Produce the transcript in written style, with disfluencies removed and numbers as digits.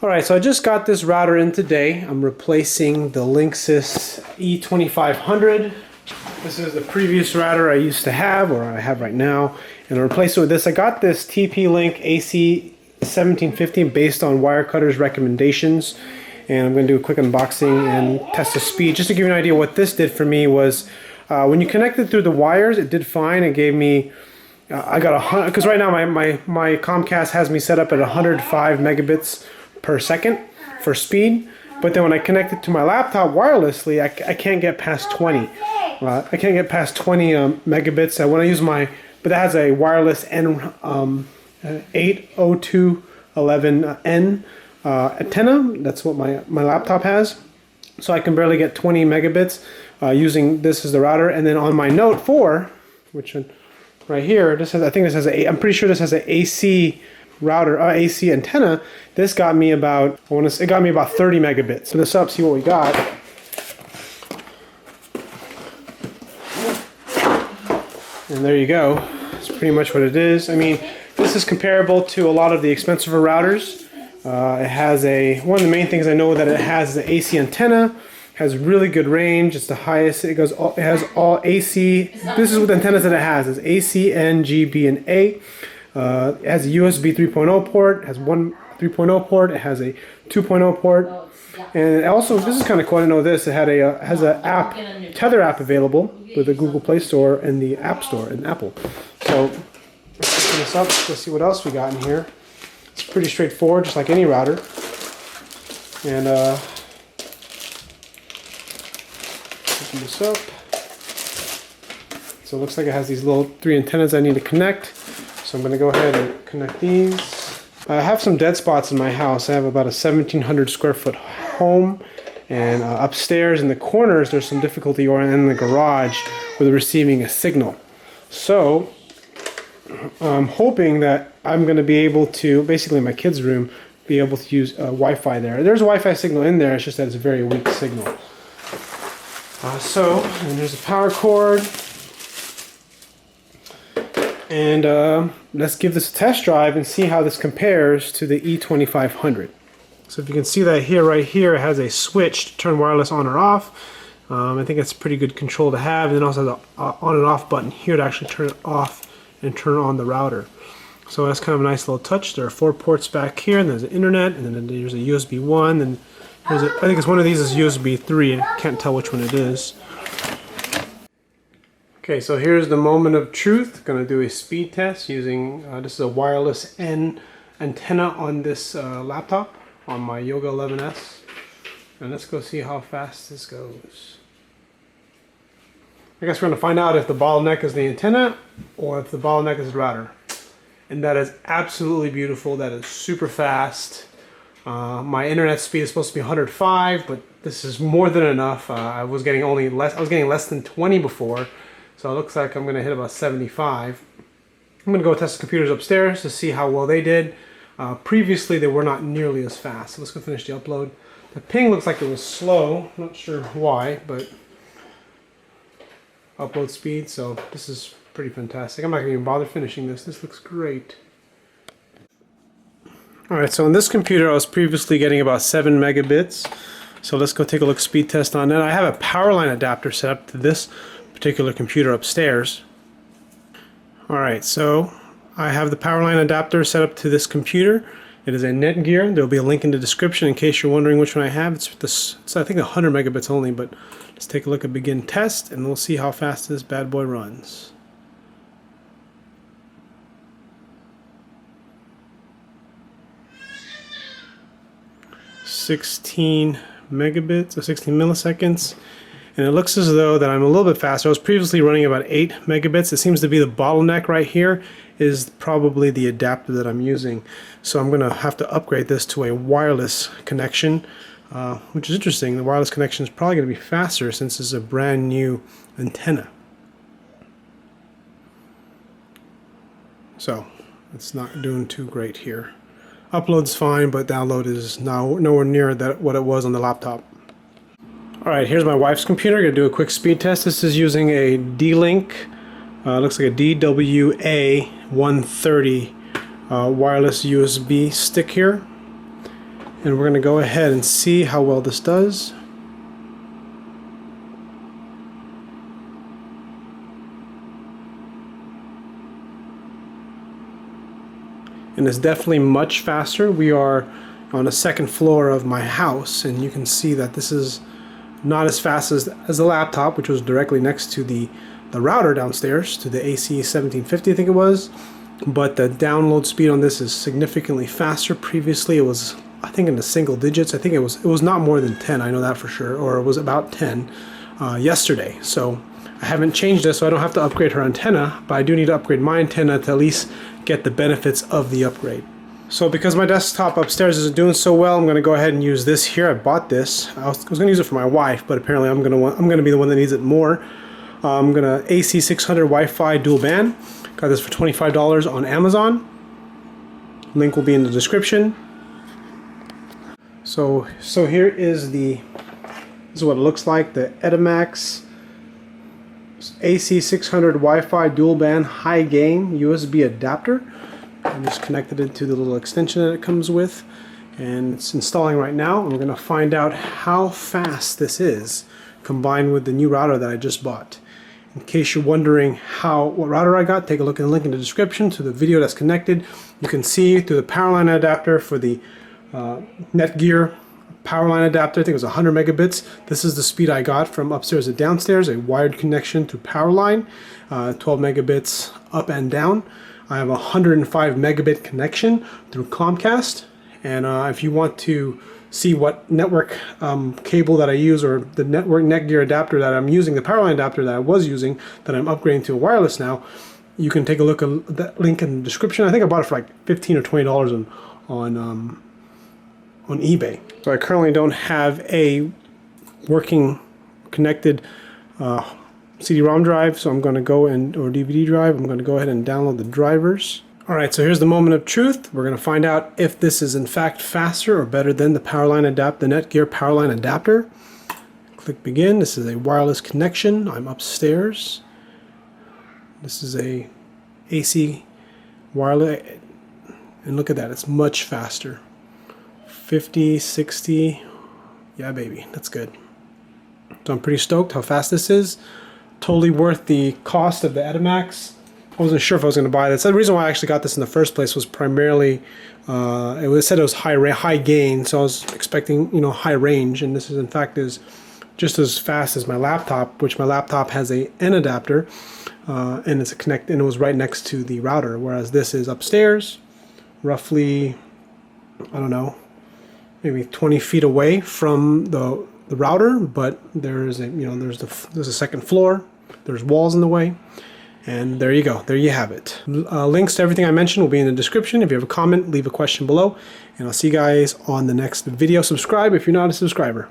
Alright, so I just got this router in today. I'm replacing the Linksys E2500. This is the previous router I used to have, or I have right now, and I replaced it with this. I got this TP-Link AC1750 based on Wirecutter's recommendations, and I'm going to do a quick unboxing and test the speed. Just to give you an idea, what this did for me was when you connect it through the wires, it did fine. It gave me I got 100, because right now my Comcast has me set up at 105 megabits per second for speed, but then when I connect it to my laptop wirelessly, I can't get past 20. I can't get past 20 megabits. When I use but that has a wireless N802.11n antenna. That's what my laptop has. So I can barely get 20 megabits using this as the router. And then on my Note 4, which right here, this has, I think this has I'm pretty sure this has an AC router, AC antenna. This got me about, it got me about 30 megabits. So this up, see what we got. And there you go. That's pretty much what it is. I mean, this is comparable to a lot of the expensive routers. It has one of the main things I know that it has is the AC antenna. Has really good range. It's the highest. It has all AC. This is what the antennas that it has. It's AC, N, G, B, and A. It has a USB 3.0 port. It has one 3.0 port. It has a 2.0 port. And also, this is kind of cool. I didn't know this. It has an app, Tether app available with the Google Play Store and the App Store in Apple. So let's open this up. Let's see what else we got in here. It's pretty straightforward, just like any router. And open this up. So it looks like it has these little 3 antennas I need to connect. So I'm going to go ahead and connect these. I have some dead spots in my house. I have about a 1,700 square foot home, and upstairs in the corners there's some difficulty, or in the garage with receiving a signal. So I'm hoping that I'm going to be able to, basically in my kids' room, be able to use Wi-Fi there. There's a Wi-Fi signal in there, it's just that it's a very weak signal. And there's a power cord. And let's give this a test drive and see how this compares to the E2500. So if you can see that here, right here, it has a switch to turn wireless on or off. I think that's pretty good control to have. And it also has an on and off button here to actually turn it off and turn on the router. So that's kind of a nice little touch. There are 4 ports back here, and there's the internet, and then there's a USB 1, and I think it's one of these is USB 3. I can't tell which one it is. Okay, so here's the moment of truth. Going to do a speed test using, this is a wireless N antenna on this laptop, on my Yoga 11S. And let's go see how fast this goes. I guess we're going to find out if the bottleneck is the antenna or if the bottleneck is the router. And that is absolutely beautiful. That is super fast. My internet speed is supposed to be 105, but this is more than enough. I was getting less than 20 before. So it looks like I'm going to hit about 75. I'm going to go test the computers upstairs to see how well they did. Previously, they were not nearly as fast. So let's go finish the upload. The ping looks like it was slow. Not sure why, but upload speed. So this is pretty fantastic. I'm not going to even bother finishing this. This looks great. Alright, so on this computer, I was previously getting about 7 megabits. So let's go take a look speed test on that. I have a Powerline adapter set up to this particular computer upstairs. Alright, so I have the Powerline adapter set up to this computer. It is a Netgear. There will be a link in the description in case you're wondering which one I have. It's I think 100 megabits only, but let's take a look at begin test and we'll see how fast this bad boy runs. (16 megabits or 16 milliseconds). And it looks as though that I'm a little bit faster. I was previously running about 8 megabits. It seems to be the bottleneck right here is probably the adapter that I'm using. So I'm going to have to upgrade this to a wireless connection, which is interesting. The wireless connection is probably going to be faster since it's a brand new antenna. So it's not doing too great here. Upload's fine, but download is now nowhere near what it was on the laptop. Alright, here's my wife's computer. I'm going to do a quick speed test. This is using a D-Link, looks like a DWA-130 wireless USB stick here. And we're going to go ahead and see how well this does. And it's definitely much faster. We are on the second floor of my house, and you can see that this is not as fast as the laptop, which was directly next to the router downstairs, to the AC1750 I think it was. But the download speed on this is significantly faster. Previously it was, I think, in the single digits. I think it was not more than 10, I know that for sure, or it was about 10 yesterday. So I haven't changed this, so I don't have to upgrade her antenna, but I do need to upgrade my antenna to at least get the benefits of the upgrade. So because my desktop upstairs isn't doing so well, I'm going to go ahead and use this here. I bought this. I was going to use it for my wife, but apparently I'm going to be the one that needs it more. I'm going to AC600 Wi-Fi dual band. Got this for $25 on Amazon. Link will be in the description. So here is this is what it looks like, the Edimax AC600 Wi-Fi dual band high gain USB adapter. I just connected it to the little extension that it comes with, and it's installing right now. And we're going to find out how fast this is combined with the new router that I just bought. In case you're wondering what router I got, take a look at the link in the description to the video that's connected. You can see through the Powerline adapter for the Netgear Powerline adapter, I think it was 100 megabits. This is the speed I got from upstairs to downstairs, a wired connection through Powerline, 12 megabits up and down. I have a 105 megabit connection through Comcast, and if you want to see what network cable that I use, or the network Netgear adapter that I'm using, the Powerline adapter that I was using, that I'm upgrading to a wireless now, you can take a look at that link in the description. I think I bought it for like $15 or $20 on eBay. So I currently don't have a working connected CD-ROM drive, so I'm going to go or DVD drive. I'm going to go ahead and download the drivers. Alright, so here's the moment of truth. We're going to find out if this is in fact faster or better than the Powerline the Netgear Powerline adapter. Click begin. This is a wireless connection. I'm upstairs. This is a AC wireless, and look at that, it's much faster. 50, 60, yeah baby, that's good. So I'm pretty stoked how fast this is. Totally worth the cost of the Edimax. I wasn't sure if I was going to buy this. The reason why I actually got this in the first place was primarily, it said it was high gain, so I was expecting, high range, and this is in fact is just as fast as my laptop, which my laptop has a N adapter, and it's and it was right next to the router, whereas this is upstairs, roughly, I don't know, maybe 20 feet away from the router, but there's a second floor, there's walls in the way, and there you go, there you have it. Links to everything I mentioned will be in the description. If you have a comment, leave a question below, and I'll see you guys on the next video. Subscribe if you're not a subscriber.